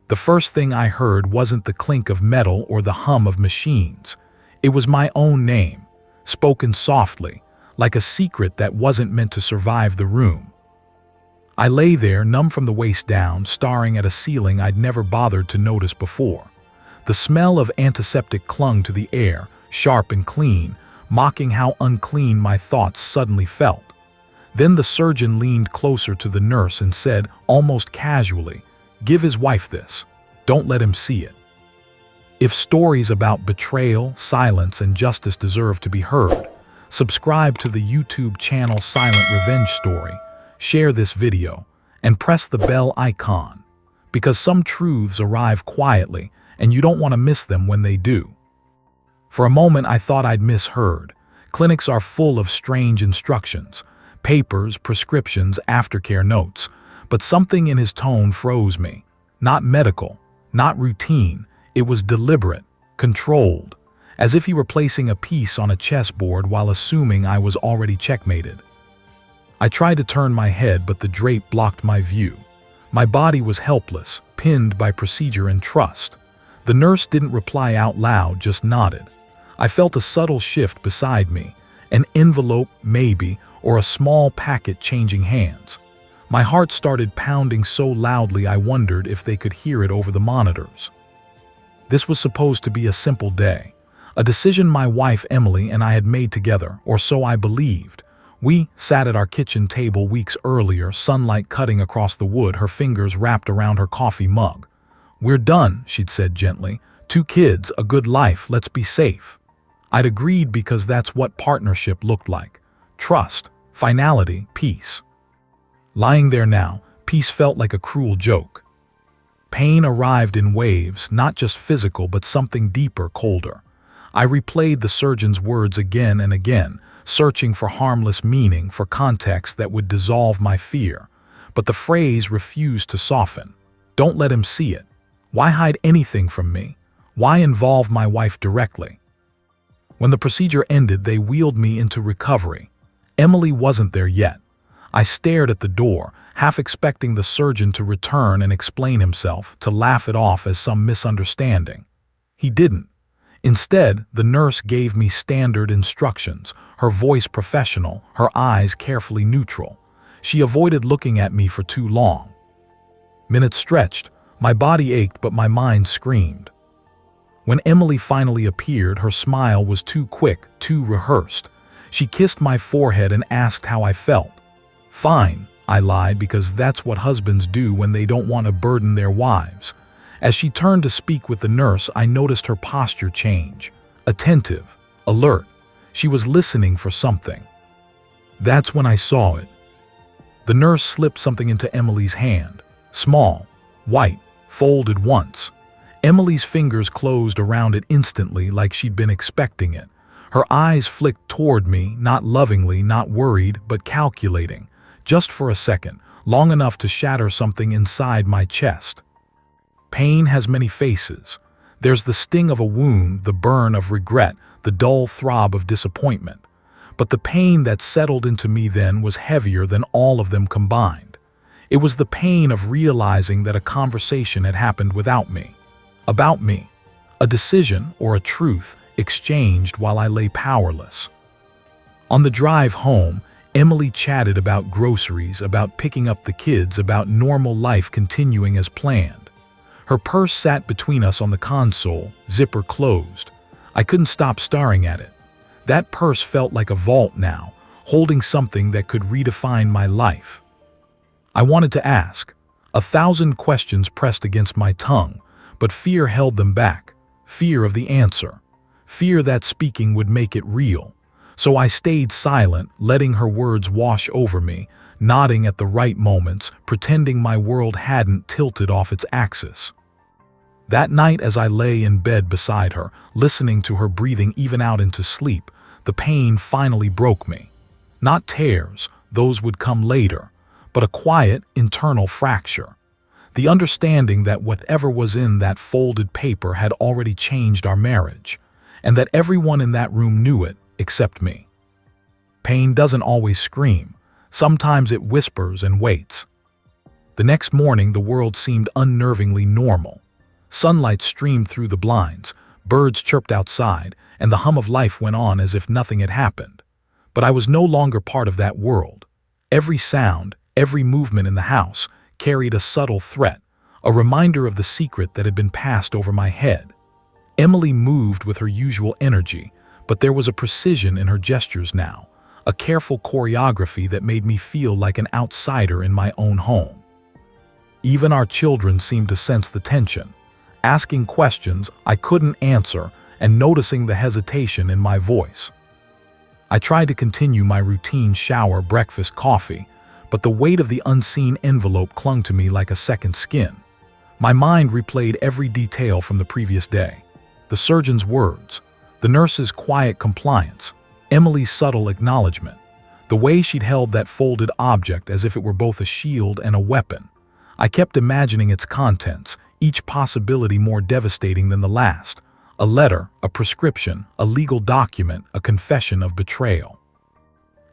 The first thing I heard wasn't the clink of metal or the hum of machines. It was my own name, spoken softly, like a secret that wasn't meant to survive the room. I lay there, numb from the waist down, staring at a ceiling I'd never bothered to notice before. The smell of antiseptic clung to the air, sharp and clean, mocking how unclean my thoughts suddenly felt. Then the surgeon leaned closer to the nurse and said, almost casually, "Give his wife this. Don't let him see it." If stories about betrayal, silence, and justice deserve to be heard, subscribe to the YouTube channel Silent Revenge Story, share this video, and press the bell icon, because some truths arrive quietly and you don't want to miss them when they do. For a moment I thought I'd misheard. Clinics are full of strange instructions, papers, prescriptions, aftercare notes, but something in his tone froze me. Not medical, not routine, it was deliberate, controlled, as if he were placing a piece on a chessboard while assuming I was already checkmated. I tried to turn my head, but the drape blocked my view. My body was helpless, pinned by procedure and trust. The nurse didn't reply out loud, just nodded. I felt a subtle shift beside me, an envelope, maybe, or a small packet changing hands. My heart started pounding so loudly I wondered if they could hear it over the monitors. This was supposed to be a simple day, a decision my wife Emily and I had made together, or so I believed. We sat at our kitchen table weeks earlier, sunlight cutting across the wood, her fingers wrapped around her coffee mug. "We're done," she'd said gently. "2 kids, a good life, let's be safe." I'd agreed because that's what partnership looked like. Trust, finality, peace. Lying there now, peace felt like a cruel joke. Pain arrived in waves, not just physical, but something deeper, colder. I replayed the surgeon's words again and again, searching for harmless meaning, for context that would dissolve my fear. But the phrase refused to soften. Don't let him see it. Why hide anything from me? Why involve my wife directly? When the procedure ended, they wheeled me into recovery. Emily wasn't there yet. I stared at the door, half expecting the surgeon to return and explain himself, to laugh it off as some misunderstanding. He didn't. Instead, the nurse gave me standard instructions, her voice professional, her eyes carefully neutral. She avoided looking at me for too long. Minutes stretched, my body ached, but my mind screamed. When Emily finally appeared, her smile was too quick, too rehearsed. She kissed my forehead and asked how I felt. "Fine," I lied, because that's what husbands do when they don't want to burden their wives. As she turned to speak with the nurse, I noticed her posture change. Attentive, alert. She was listening for something. That's when I saw it. The nurse slipped something into Emily's hand. Small, white, folded once. Emily's fingers closed around it instantly, like she'd been expecting it. Her eyes flicked toward me, not lovingly, not worried, but calculating. Just for a second, long enough to shatter something inside my chest. Pain has many faces. There's the sting of a wound, the burn of regret, the dull throb of disappointment. But the pain that settled into me then was heavier than all of them combined. It was the pain of realizing that a conversation had happened without me. About me. A decision, or a truth, exchanged while I lay powerless. On the drive home, Emily chatted about groceries, about picking up the kids, about normal life continuing as planned. Her purse sat between us on the console, zipper closed. I couldn't stop staring at it. That purse felt like a vault now, holding something that could redefine my life. I wanted to ask. 1,000 questions pressed against my tongue, but fear held them back. Fear of the answer. Fear that speaking would make it real. So I stayed silent, letting her words wash over me, nodding at the right moments, pretending my world hadn't tilted off its axis. That night, as I lay in bed beside her, listening to her breathing even out into sleep, the pain finally broke me. Not tears, those would come later, but a quiet, internal fracture. The understanding that whatever was in that folded paper had already changed our marriage, and that everyone in that room knew it, except me. Pain doesn't always scream. Sometimes it whispers and waits. The next morning, the world seemed unnervingly normal. Sunlight streamed through the blinds, birds chirped outside, and the hum of life went on as if nothing had happened. But I was no longer part of that world. Every sound, every movement in the house carried a subtle threat, a reminder of the secret that had been passed over my head. Emily moved with her usual energy, but there was a precision in her gestures now, a careful choreography that made me feel like an outsider in my own home. Even our children seemed to sense the tension, asking questions I couldn't answer and noticing the hesitation in my voice. I tried to continue my routine shower, breakfast, coffee, but the weight of the unseen envelope clung to me like a second skin. My mind replayed every detail from the previous day. The surgeon's words, the nurse's quiet compliance, Emily's subtle acknowledgement, the way she'd held that folded object as if it were both a shield and a weapon. I kept imagining its contents, each possibility more devastating than the last. A letter, a prescription, a legal document, a confession of betrayal.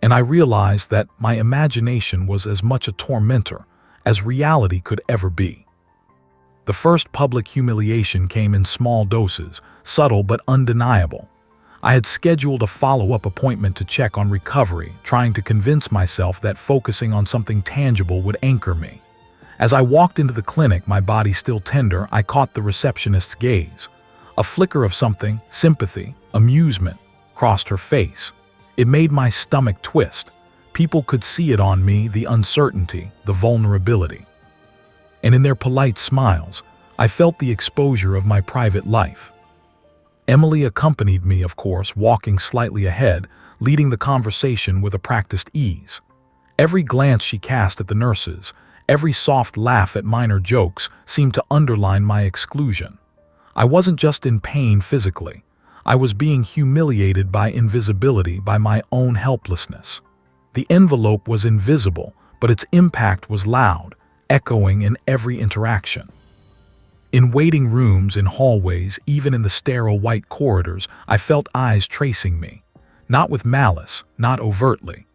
And I realized that my imagination was as much a tormentor as reality could ever be. The first public humiliation came in small doses, subtle but undeniable. I had scheduled a follow-up appointment to check on recovery, trying to convince myself that focusing on something tangible would anchor me. As I walked into the clinic, my body still tender, I caught the receptionist's gaze. A flicker of something, sympathy, amusement, crossed her face. It made my stomach twist. People could see it on me, the uncertainty, the vulnerability. And in their polite smiles, I felt the exposure of my private life. Emily accompanied me, of course, walking slightly ahead, leading the conversation with a practiced ease. Every glance she cast at the nurses, every soft laugh at minor jokes seemed to underline my exclusion. I wasn't just in pain physically. I was being humiliated by invisibility, by my own helplessness. The envelope was invisible, but its impact was loud, echoing in every interaction. In waiting rooms, in hallways, even in the sterile white corridors, I felt eyes tracing me, not with malice, not overtly,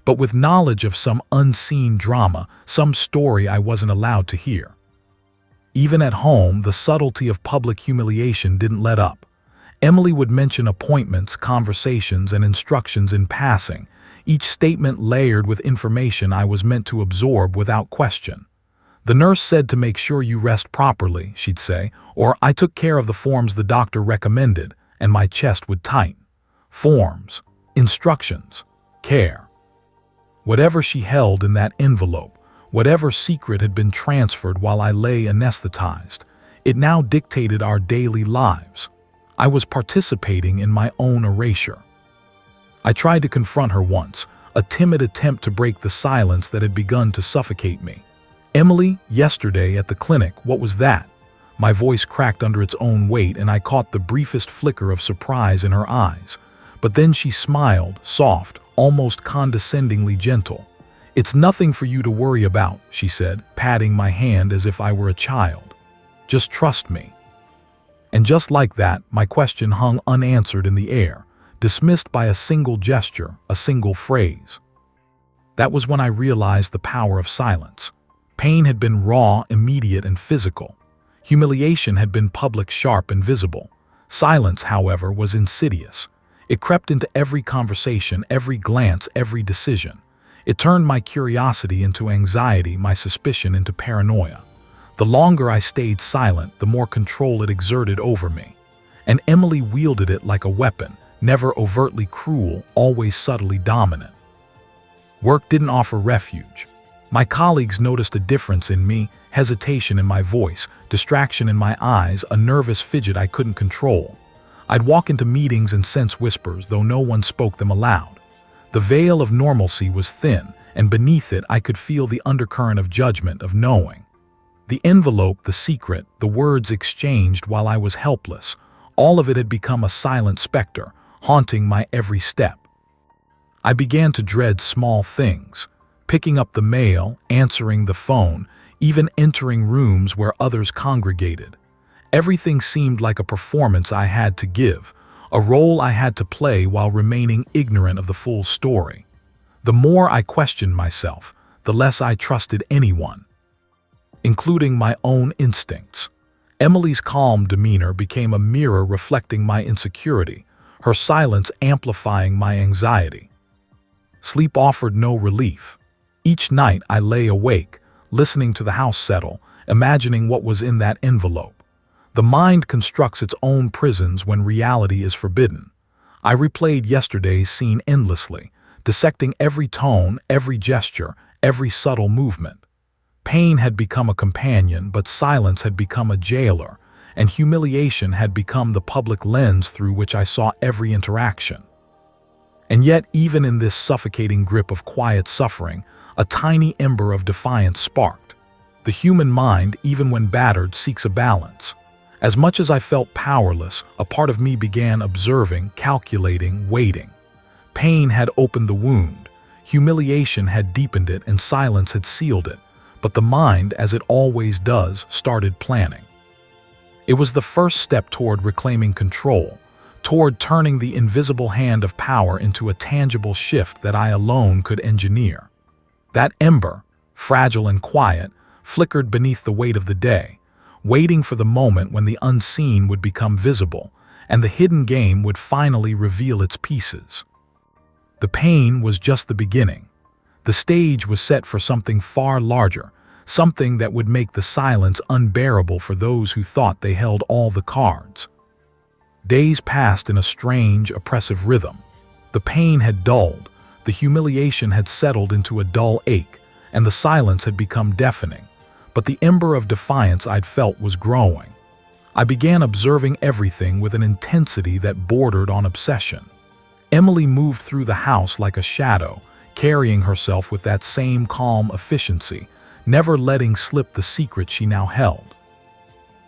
but with knowledge of some unseen drama, some story I wasn't allowed to hear. Even at home, the subtlety of public humiliation didn't let up. Emily would mention appointments, conversations, and instructions in passing, each statement layered with information I was meant to absorb without question. The nurse said to make sure you rest properly, she'd say, or I took care of the forms the doctor recommended, and my chest would tighten. Forms, instructions, care. Whatever she held in that envelope, whatever secret had been transferred while I lay anesthetized, it now dictated our daily lives. I was participating in my own erasure. I tried to confront her once, a timid attempt to break the silence that had begun to suffocate me. "Emily, yesterday at the clinic, what was that?" My voice cracked under its own weight, and I caught the briefest flicker of surprise in her eyes. But then she smiled, soft, almost condescendingly gentle. "It's nothing for you to worry about," she said, patting my hand as if I were a child. "Just trust me." And just like that, my question hung unanswered in the air, dismissed by a single gesture, a single phrase. That was when I realized the power of silence. Pain had been raw, immediate, and physical. Humiliation had been public, sharp, and visible. Silence, however, was insidious. It crept into every conversation, every glance, every decision. It turned my curiosity into anxiety, my suspicion into paranoia. The longer I stayed silent, the more control it exerted over me. And Emily wielded it like a weapon, never overtly cruel, always subtly dominant. Work didn't offer refuge. My colleagues noticed a difference in me, hesitation in my voice, distraction in my eyes, a nervous fidget I couldn't control. I'd walk into meetings and sense whispers, though no one spoke them aloud. The veil of normalcy was thin, and beneath it I could feel the undercurrent of judgment, of knowing. The envelope, the secret, the words exchanged while I was helpless, all of it had become a silent specter, haunting my every step. I began to dread small things, picking up the mail, answering the phone, even entering rooms where others congregated. Everything seemed like a performance I had to give, a role I had to play while remaining ignorant of the full story. The more I questioned myself, the less I trusted anyone. including my own instincts. Emily's calm demeanor became a mirror reflecting my insecurity, her silence amplifying my anxiety. Sleep offered no relief. Each night I lay awake, listening to the house settle, imagining what was in that envelope. The mind constructs its own prisons when reality is forbidden. I replayed yesterday's scene endlessly, dissecting every tone, every gesture, every subtle movement. Pain had become a companion, but silence had become a jailer, and humiliation had become the public lens through which I saw every interaction. And yet, even in this suffocating grip of quiet suffering, a tiny ember of defiance sparked. The human mind, even when battered, seeks a balance. As much as I felt powerless, a part of me began observing, calculating, waiting. Pain had opened the wound, humiliation had deepened it, and silence had sealed it. But the mind, as it always does, started planning. It was the first step toward reclaiming control, toward turning the invisible hand of power into a tangible shift that I alone could engineer. That ember, fragile and quiet, flickered beneath the weight of the day, waiting for the moment when the unseen would become visible, and the hidden game would finally reveal its pieces. The pain was just the beginning. The stage was set for something far larger, something that would make the silence unbearable for those who thought they held all the cards. Days passed in a strange, oppressive rhythm. The pain had dulled, the humiliation had settled into a dull ache, and the silence had become deafening. But the ember of defiance I'd felt was growing. I began observing everything with an intensity that bordered on obsession. Emily moved through the house like a shadow, carrying herself with that same calm efficiency, never letting slip the secret she now held.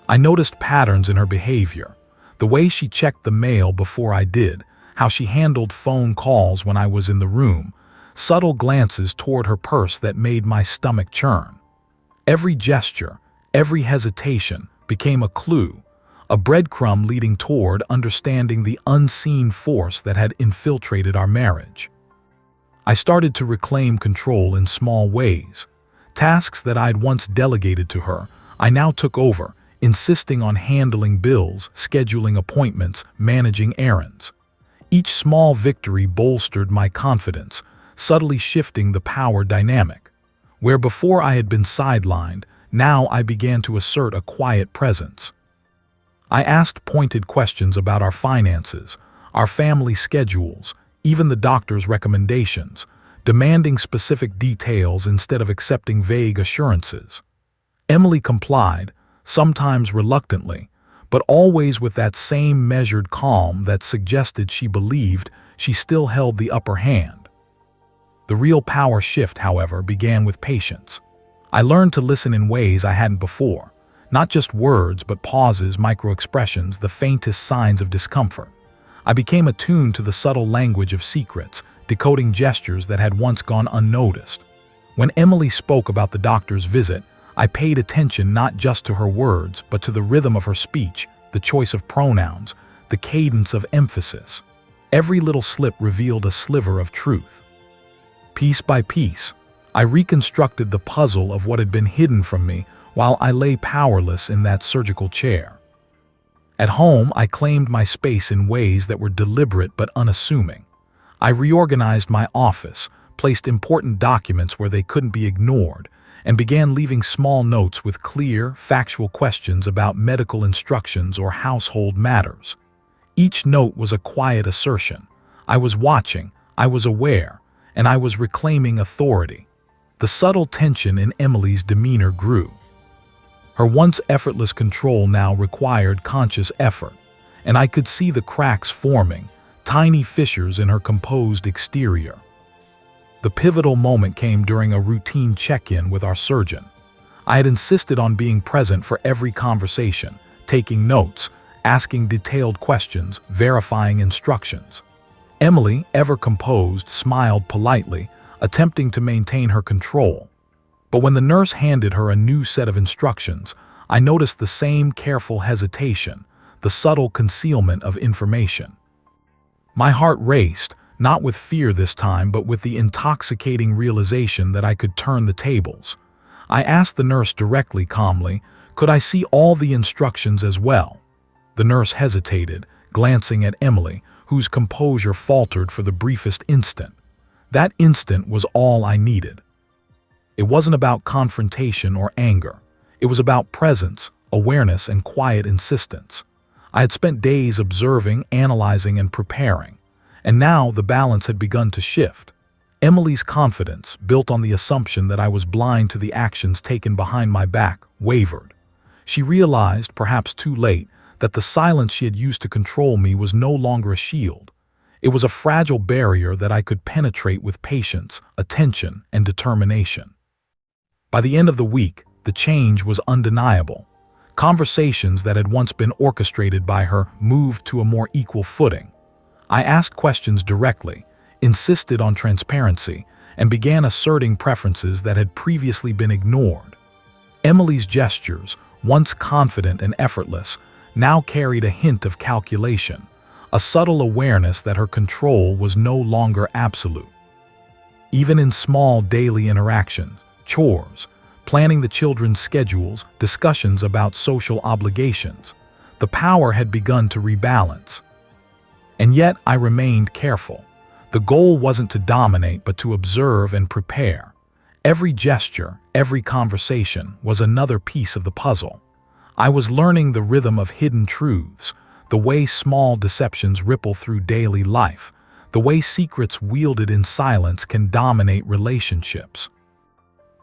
I noticed patterns in her behavior, the way she checked the mail before I did, how she handled phone calls when I was in the room, subtle glances toward her purse that made my stomach churn. Every gesture, every hesitation became a clue, a breadcrumb leading toward understanding the unseen force that had infiltrated our marriage. I started to reclaim control in small ways. Tasks that I'd once delegated to her, I now took over, insisting on handling bills, scheduling appointments, managing errands. Each small victory bolstered my confidence, subtly shifting the power dynamic. Where before I had been sidelined, now I began to assert a quiet presence. I asked pointed questions about our finances, our family schedules, even the doctor's recommendations, demanding specific details instead of accepting vague assurances. Emily complied, sometimes reluctantly, but always with that same measured calm that suggested she believed she still held the upper hand. The real power shift, however, began with patience. I learned to listen in ways I hadn't before, not just words but pauses, micro-expressions, the faintest signs of discomfort. I became attuned to the subtle language of secrets, decoding gestures that had once gone unnoticed. When Emily spoke about the doctor's visit, I paid attention not just to her words, but to the rhythm of her speech, the choice of pronouns, the cadence of emphasis. Every little slip revealed a sliver of truth. Piece by piece, I reconstructed the puzzle of what had been hidden from me while I lay powerless in that surgical chair. At home, I claimed my space in ways that were deliberate but unassuming. I reorganized my office, placed important documents where they couldn't be ignored, and began leaving small notes with clear, factual questions about medical instructions or household matters. Each note was a quiet assertion. I was watching, I was aware, and I was reclaiming authority. The subtle tension in Emily's demeanor grew. Her once effortless control now required conscious effort, and I could see the cracks forming, tiny fissures in her composed exterior. The pivotal moment came during a routine check-in with our surgeon. I had insisted on being present for every conversation, taking notes, asking detailed questions, verifying instructions. Emily, ever composed, smiled politely, attempting to maintain her control. But when the nurse handed her a new set of instructions, I noticed the same careful hesitation, the subtle concealment of information. My heart raced, not with fear this time, but with the intoxicating realization that I could turn the tables. I asked the nurse directly, calmly, could I see all the instructions as well? The nurse hesitated, glancing at Emily, whose composure faltered for the briefest instant. That instant was all I needed. It wasn't about confrontation or anger. It was about presence, awareness, and quiet insistence. I had spent days observing, analyzing, and preparing, and now the balance had begun to shift. Emily's confidence, built on the assumption that I was blind to the actions taken behind my back, wavered. She realized, perhaps too late, that the silence she had used to control me was no longer a shield. It was a fragile barrier that I could penetrate with patience, attention, and determination. By the end of the week, the change was undeniable. Conversations that had once been orchestrated by her moved to a more equal footing. I asked questions directly, insisted on transparency, and began asserting preferences that had previously been ignored. Emily's gestures, once confident and effortless, now carried a hint of calculation, a subtle awareness that her control was no longer absolute. Even in small daily interactions, chores, planning the children's schedules, discussions about social obligations, the power had begun to rebalance. And yet I remained careful. The goal wasn't to dominate, but to observe and prepare. Every gesture, every conversation was another piece of the puzzle. I was learning the rhythm of hidden truths, the way small deceptions ripple through daily life, the way secrets wielded in silence can dominate relationships.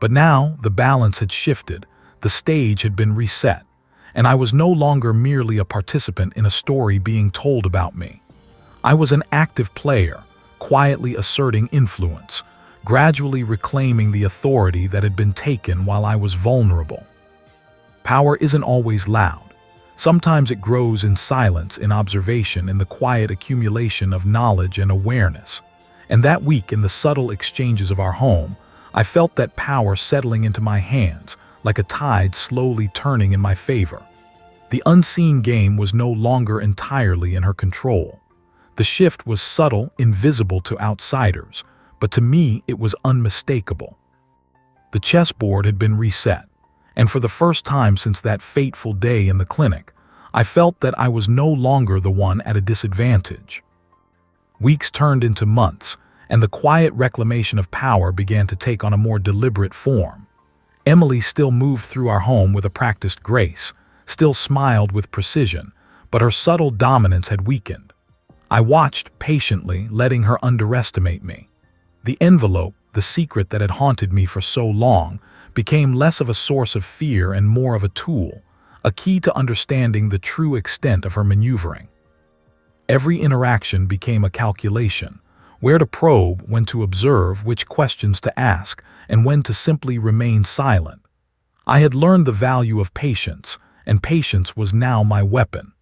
But now the balance had shifted, the stage had been reset, and I was no longer merely a participant in a story being told about me. I was an active player, quietly asserting influence, gradually reclaiming the authority that had been taken while I was vulnerable. Power isn't always loud. Sometimes it grows in silence, in observation, in the quiet accumulation of knowledge and awareness. And that week, in the subtle exchanges of our home, I felt that power settling into my hands, like a tide slowly turning in my favor. The unseen game was no longer entirely in her control. The shift was subtle, invisible to outsiders, but to me it was unmistakable. The chessboard had been reset, and for the first time since that fateful day in the clinic, I felt that I was no longer the one at a disadvantage. Weeks turned into months, and the quiet reclamation of power began to take on a more deliberate form. Emily still moved through our home with a practiced grace, still smiled with precision, but her subtle dominance had weakened. I watched patiently, letting her underestimate me. The envelope, the secret that had haunted me for so long, became less of a source of fear and more of a tool, a key to understanding the true extent of her maneuvering. Every interaction became a calculation, where to probe, when to observe, which questions to ask, and when to simply remain silent. I had learned the value of patience, and patience was now my weapon.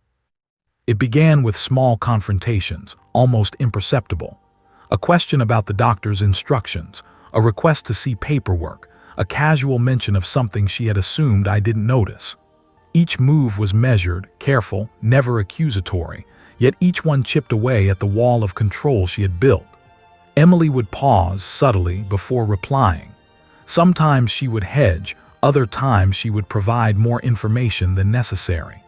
It began with small confrontations, almost imperceptible. A question about the doctor's instructions, a request to see paperwork, a casual mention of something she had assumed I didn't notice. Each move was measured, careful, never accusatory, yet each one chipped away at the wall of control she had built. Emily would pause subtly before replying. Sometimes she would hedge, other times she would provide more information than necessary.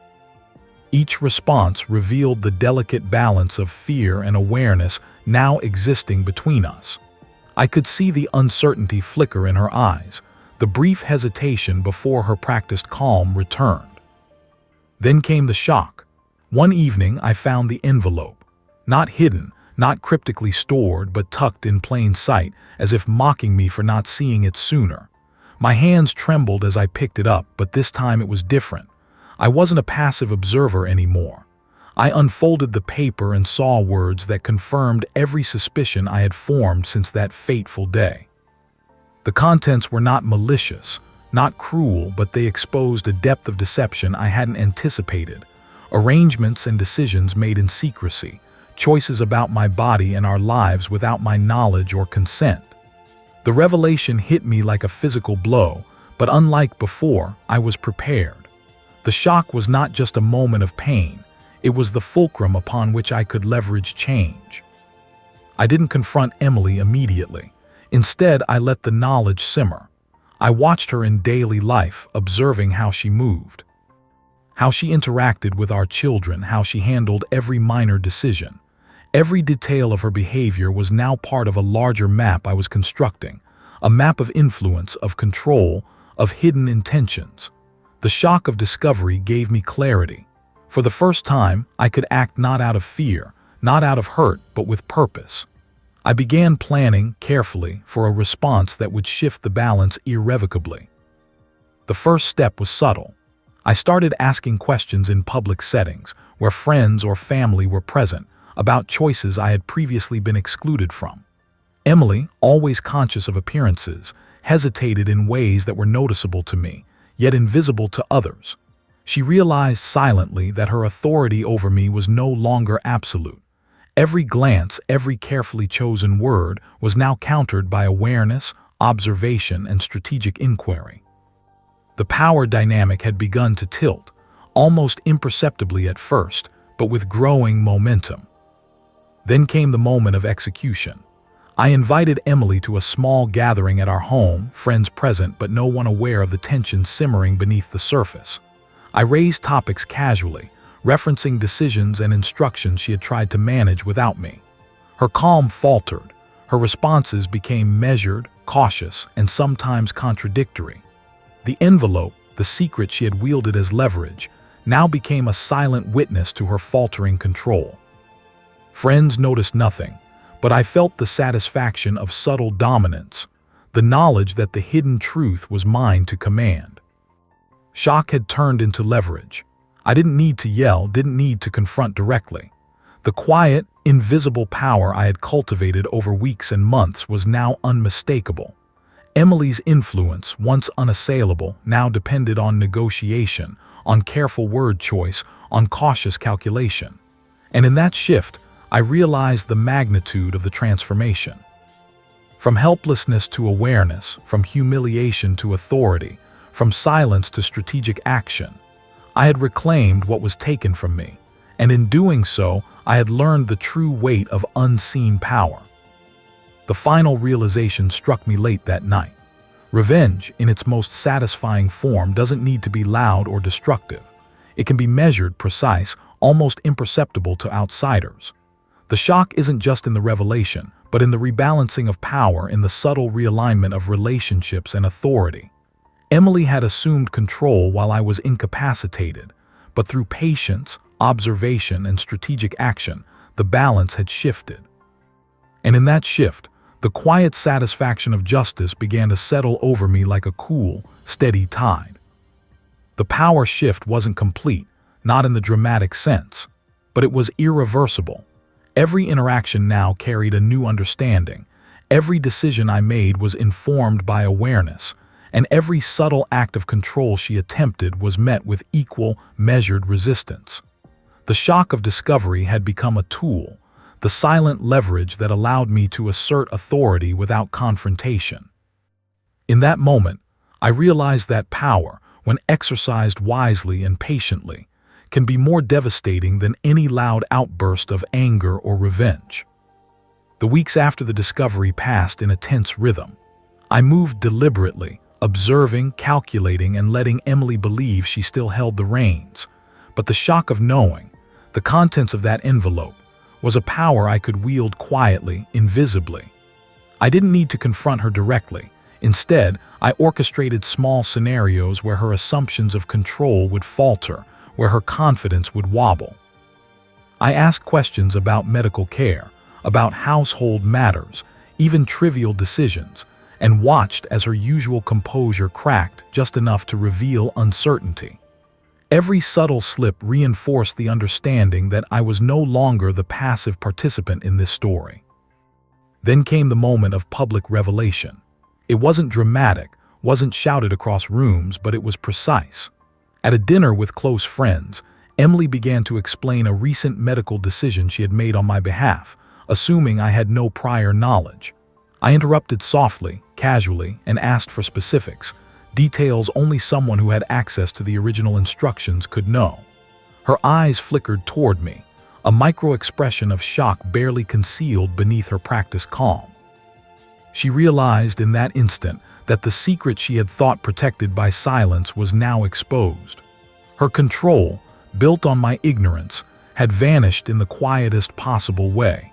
Each response revealed the delicate balance of fear and awareness now existing between us. I could see the uncertainty flicker in her eyes, the brief hesitation before her practiced calm returned. Then came the shock. One evening I found the envelope, not hidden, not cryptically stored, but tucked in plain sight, as if mocking me for not seeing it sooner. My hands trembled as I picked it up, but this time it was different. I wasn't a passive observer anymore. I unfolded the paper and saw words that confirmed every suspicion I had formed since that fateful day. The contents were not malicious, not cruel, but they exposed a depth of deception I hadn't anticipated. Arrangements and decisions made in secrecy, choices about my body and our lives without my knowledge or consent. The revelation hit me like a physical blow, but unlike before, I was prepared. The shock was not just a moment of pain, it was the fulcrum upon which I could leverage change. I didn't confront Emily immediately. Instead, I let the knowledge simmer. I watched her in daily life, observing how she moved, how she interacted with our children, how she handled every minor decision. Every detail of her behavior was now part of a larger map I was constructing, a map of influence, of control, of hidden intentions. The shock of discovery gave me clarity. For the first time, I could act not out of fear, not out of hurt, but with purpose. I began planning carefully for a response that would shift the balance irrevocably. The first step was subtle. I started asking questions in public settings, where friends or family were present, about choices I had previously been excluded from. Emily, always conscious of appearances, hesitated in ways that were noticeable to me, yet invisible to others. She realized silently that her authority over me was no longer absolute. Every glance, every carefully chosen word was now countered by awareness, observation, and strategic inquiry. The power dynamic had begun to tilt, almost imperceptibly at first, but with growing momentum. Then came the moment of execution. I invited Emily to a small gathering at our home, friends present but no one aware of the tension simmering beneath the surface. I raised topics casually, referencing decisions and instructions she had tried to manage without me. Her calm faltered. Her responses became measured, cautious, and sometimes contradictory. The envelope, the secret she had wielded as leverage, now became a silent witness to her faltering control. Friends noticed nothing, but I felt the satisfaction of subtle dominance, the knowledge that the hidden truth was mine to command. Shock had turned into leverage. I didn't need to yell, didn't need to confront directly. The quiet, invisible power I had cultivated over weeks and months was now unmistakable. Emily's influence, once unassailable, now depended on negotiation, on careful word choice, on cautious calculation. And in that shift, I realized the magnitude of the transformation. From helplessness to awareness, from humiliation to authority, from silence to strategic action, I had reclaimed what was taken from me, and in doing so, I had learned the true weight of unseen power. The final realization struck me late that night. Revenge, in its most satisfying form, doesn't need to be loud or destructive. It can be measured, precise, almost imperceptible to outsiders. The shock isn't just in the revelation, but in the rebalancing of power, in the subtle realignment of relationships and authority. Emily had assumed control while I was incapacitated, but through patience, observation, and strategic action, the balance had shifted. And in that shift, the quiet satisfaction of justice began to settle over me like a cool, steady tide. The power shift wasn't complete, not in the dramatic sense, but it was irreversible. Every interaction now carried a new understanding. Every decision I made was informed by awareness, and every subtle act of control she attempted was met with equal, measured resistance. The shock of discovery had become a tool, the silent leverage that allowed me to assert authority without confrontation. In that moment, I realized that power, when exercised wisely and patiently, can be more devastating than any loud outburst of anger or revenge. The weeks after the discovery passed in a tense rhythm. I moved deliberately, observing, calculating, and letting Emily believe she still held the reins. But the shock of knowing, the contents of that envelope, was a power I could wield quietly, invisibly. I didn't need to confront her directly. Instead, I orchestrated small scenarios where her assumptions of control would falter, where her confidence would wobble. I asked questions about medical care, about household matters, even trivial decisions, and watched as her usual composure cracked just enough to reveal uncertainty. Every subtle slip reinforced the understanding that I was no longer the passive participant in this story. Then came the moment of public revelation. It wasn't dramatic, wasn't shouted across rooms, but it was precise. At a dinner with close friends, Emily began to explain a recent medical decision she had made on my behalf, assuming I had no prior knowledge. I interrupted softly, casually, and asked for specifics, details only someone who had access to the original instructions could know. Her eyes flickered toward me, a micro-expression of shock barely concealed beneath her practiced calm. She realized in that instant that the secret she had thought protected by silence was now exposed. Her control, built on my ignorance, had vanished in the quietest possible way.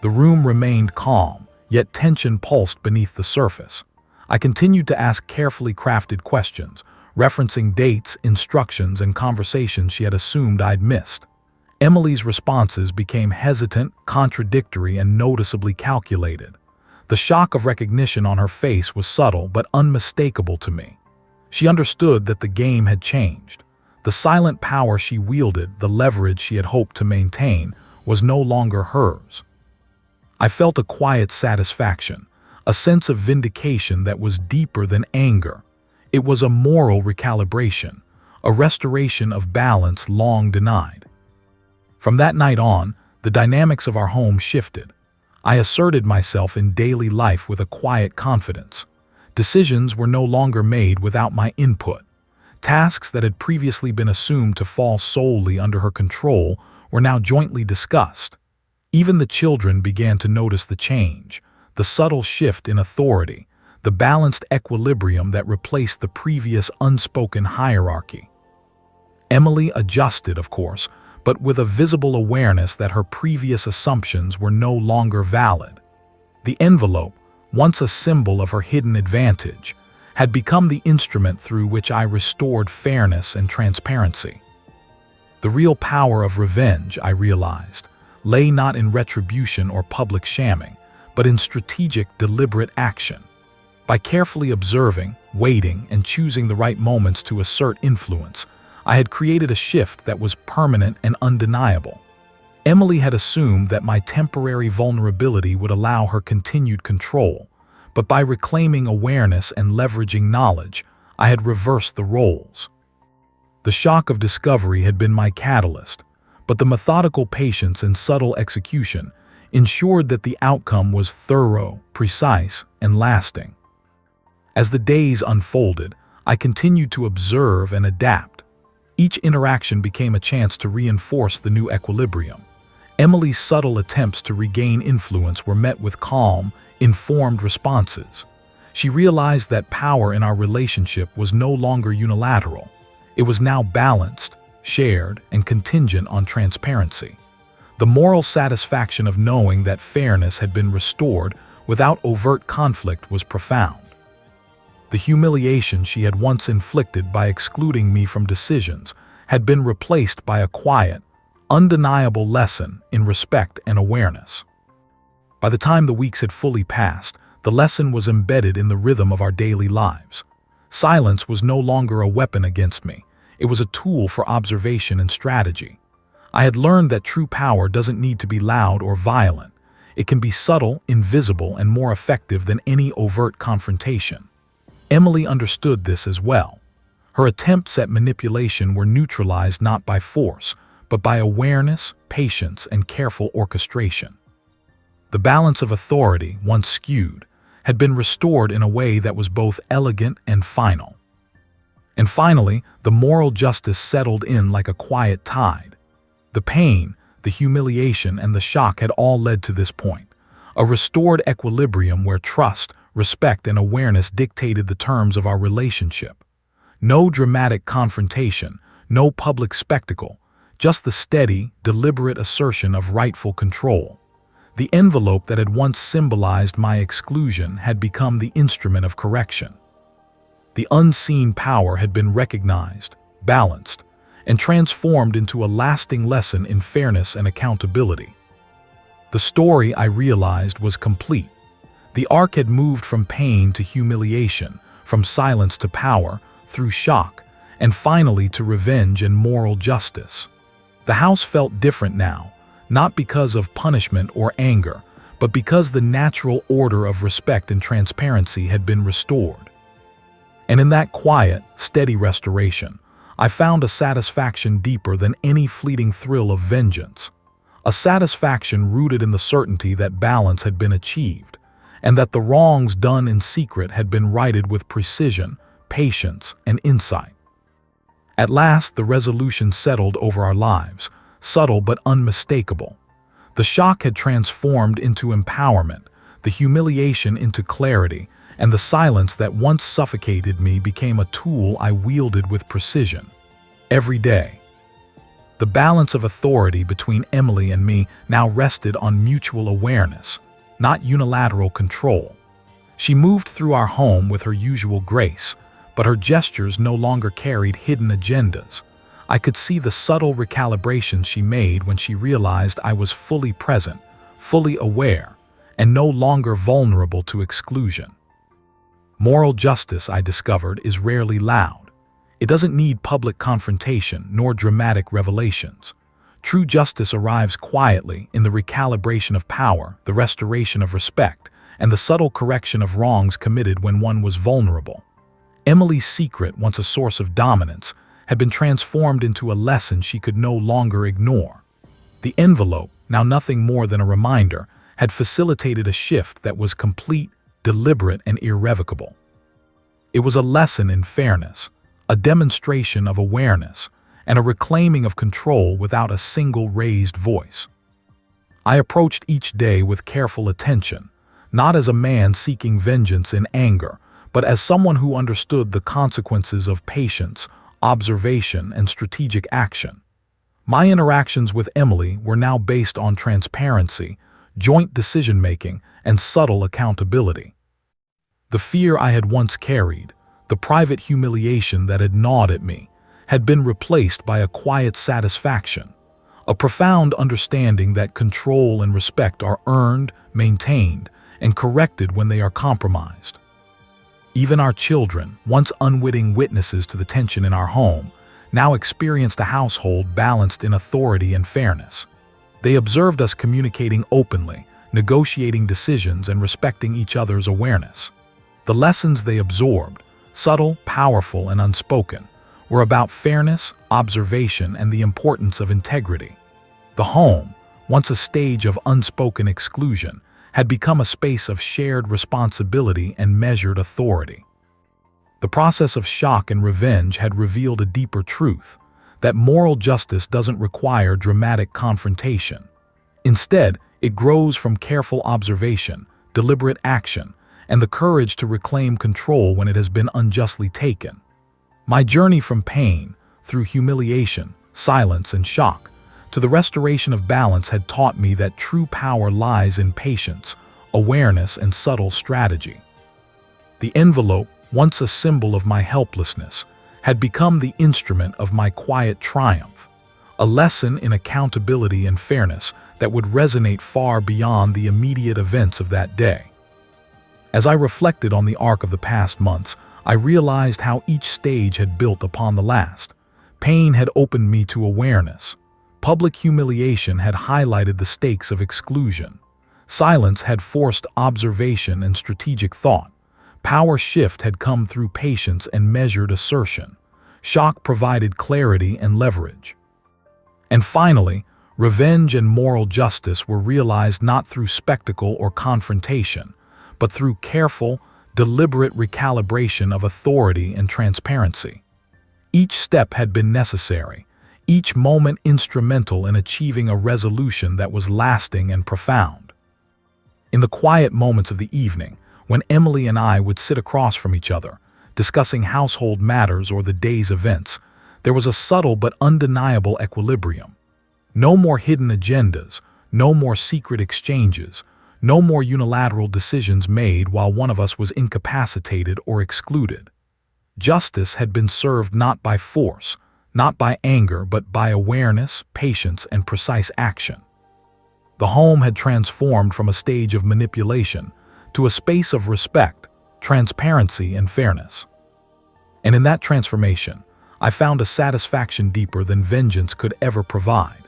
The room remained calm, yet tension pulsed beneath the surface. I continued to ask carefully crafted questions, referencing dates, instructions, and conversations she had assumed I'd missed. Emily's responses became hesitant, contradictory, and noticeably calculated. The shock of recognition on her face was subtle but unmistakable to me. She understood that the game had changed. The silent power she wielded, the leverage she had hoped to maintain, was no longer hers. I felt a quiet satisfaction, a sense of vindication that was deeper than anger. It was a moral recalibration, a restoration of balance long denied. From that night on, the dynamics of our home shifted. I asserted myself in daily life with a quiet confidence. Decisions were no longer made without my input. Tasks that had previously been assumed to fall solely under her control were now jointly discussed. Even the children began to notice the change, the subtle shift in authority, the balanced equilibrium that replaced the previous unspoken hierarchy. Emily adjusted, of course, but with a visible awareness that her previous assumptions were no longer valid. The envelope, once a symbol of her hidden advantage, had become the instrument through which I restored fairness and transparency. The real power of revenge, I realized, lay not in retribution or public shamming, but in strategic, deliberate action. By carefully observing, waiting, and choosing the right moments to assert influence, I had created a shift that was permanent and undeniable. Emily had assumed that my temporary vulnerability would allow her continued control, but by reclaiming awareness and leveraging knowledge, I had reversed the roles. The shock of discovery had been my catalyst, but the methodical patience and subtle execution ensured that the outcome was thorough, precise, and lasting. As the days unfolded, I continued to observe and adapt. Each interaction became a chance to reinforce the new equilibrium. Emily's subtle attempts to regain influence were met with calm, informed responses. She realized that power in our relationship was no longer unilateral. It was now balanced, shared, and contingent on transparency. The moral satisfaction of knowing that fairness had been restored without overt conflict was profound. The humiliation she had once inflicted by excluding me from decisions had been replaced by a quiet, undeniable lesson in respect and awareness. By the time the weeks had fully passed, the lesson was embedded in the rhythm of our daily lives. Silence was no longer a weapon against me. It was a tool for observation and strategy. I had learned that true power doesn't need to be loud or violent. It can be subtle, invisible, and more effective than any overt confrontation. Emily understood this as well. Her attempts at manipulation were neutralized not by force, but by awareness, patience, and careful orchestration. The balance of authority, once skewed, had been restored in a way that was both elegant and final. And finally, the moral justice settled in like a quiet tide. The pain, the humiliation, and the shock had all led to this point, a restored equilibrium where trust, respect, and awareness dictated the terms of our relationship. No dramatic confrontation, no public spectacle, just the steady, deliberate assertion of rightful control. The envelope that had once symbolized my exclusion had become the instrument of correction. The unseen power had been recognized, balanced, and transformed into a lasting lesson in fairness and accountability. The story, I realized, was complete. The arc had moved from pain to humiliation, from silence to power, through shock, and finally to revenge and moral justice. The house felt different now, not because of punishment or anger, but because the natural order of respect and transparency had been restored. And in that quiet, steady restoration, I found a satisfaction deeper than any fleeting thrill of vengeance. A satisfaction rooted in the certainty that balance had been achieved, and that the wrongs done in secret had been righted with precision, patience, and insight. At last, the resolution settled over our lives, subtle but unmistakable. The shock had transformed into empowerment, the humiliation into clarity, and the silence that once suffocated me became a tool I wielded with precision. Every day. The balance of authority between Emily and me now rested on mutual awareness, not unilateral control. She moved through our home with her usual grace, but her gestures no longer carried hidden agendas. I could see the subtle recalibration she made when she realized I was fully present, fully aware, and no longer vulnerable to exclusion. Moral justice, I discovered, is rarely loud. It doesn't need public confrontation nor dramatic revelations. True justice arrives quietly in the recalibration of power, the restoration of respect, and the subtle correction of wrongs committed when one was vulnerable. Emily's secret, once a source of dominance, had been transformed into a lesson she could no longer ignore. The envelope, now nothing more than a reminder, had facilitated a shift that was complete, deliberate, and irrevocable. It was a lesson in fairness, a demonstration of awareness, and a reclaiming of control without a single raised voice. I approached each day with careful attention, not as a man seeking vengeance in anger, but as someone who understood the consequences of patience, observation, and strategic action. My interactions with Emily were now based on transparency, joint decision-making, and subtle accountability. The fear I had once carried, the private humiliation that had gnawed at me, had been replaced by a quiet satisfaction, a profound understanding that control and respect are earned, maintained, and corrected when they are compromised. Even our children, once unwitting witnesses to the tension in our home, now experienced a household balanced in authority and fairness. They observed us communicating openly, negotiating decisions, and respecting each other's awareness. The lessons they absorbed, subtle, powerful, and unspoken, were about fairness, observation, and the importance of integrity. The home, once a stage of unspoken exclusion, had become a space of shared responsibility and measured authority. The process of shock and revenge had revealed a deeper truth, that moral justice doesn't require dramatic confrontation. Instead, it grows from careful observation, deliberate action, and the courage to reclaim control when it has been unjustly taken. My journey from pain, through humiliation, silence, and shock, to the restoration of balance had taught me that true power lies in patience, awareness, and subtle strategy. The envelope, once a symbol of my helplessness, had become the instrument of my quiet triumph, a lesson in accountability and fairness that would resonate far beyond the immediate events of that day. As I reflected on the arc of the past months, I realized how each stage had built upon the last. Pain had opened me to awareness. Public humiliation had highlighted the stakes of exclusion. Silence had forced observation and strategic thought. Power shift had come through patience and measured assertion. Shock provided clarity and leverage. And finally, revenge and moral justice were realized not through spectacle or confrontation, but through careful, deliberate recalibration of authority and transparency. Each step had been necessary, each moment instrumental in achieving a resolution that was lasting and profound. In the quiet moments of the evening, when Emily and I would sit across from each other, discussing household matters or the day's events, there was a subtle but undeniable equilibrium. No more hidden agendas, no more secret exchanges, no more unilateral decisions made while one of us was incapacitated or excluded. Justice had been served not by force, not by anger, but by awareness, patience, and precise action. The home had transformed from a stage of manipulation to a space of respect, transparency, and fairness. And in that transformation, I found a satisfaction deeper than vengeance could ever provide.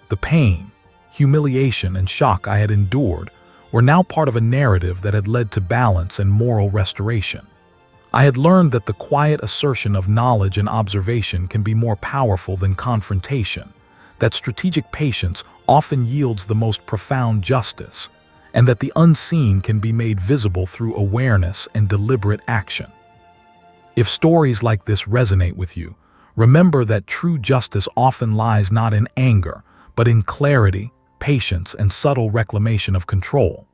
The pain, humiliation, and shock I had endured were now part of a narrative that had led to balance and moral restoration. I had learned that the quiet assertion of knowledge and observation can be more powerful than confrontation, that strategic patience often yields the most profound justice, and that the unseen can be made visible through awareness and deliberate action. If stories like this resonate with you, remember that true justice often lies not in anger, but in clarity, patience, and subtle reclamation of control.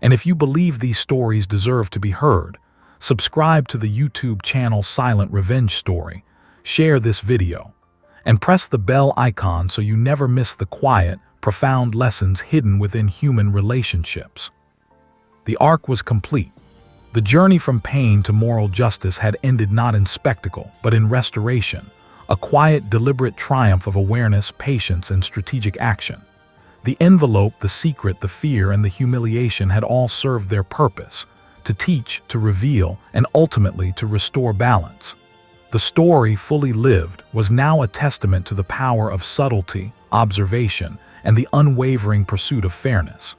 And if you believe these stories deserve to be heard, subscribe to the YouTube channel Silent Revenge Story, share this video, and press the bell icon so you never miss the quiet, profound lessons hidden within human relationships. The arc was complete. The journey from pain to moral justice had ended not in spectacle, but in restoration, a quiet, deliberate triumph of awareness, patience, and strategic action. The envelope, the secret, the fear, and the humiliation had all served their purpose, to teach, to reveal, and ultimately to restore balance. The story, fully lived, was now a testament to the power of subtlety, observation, and the unwavering pursuit of fairness.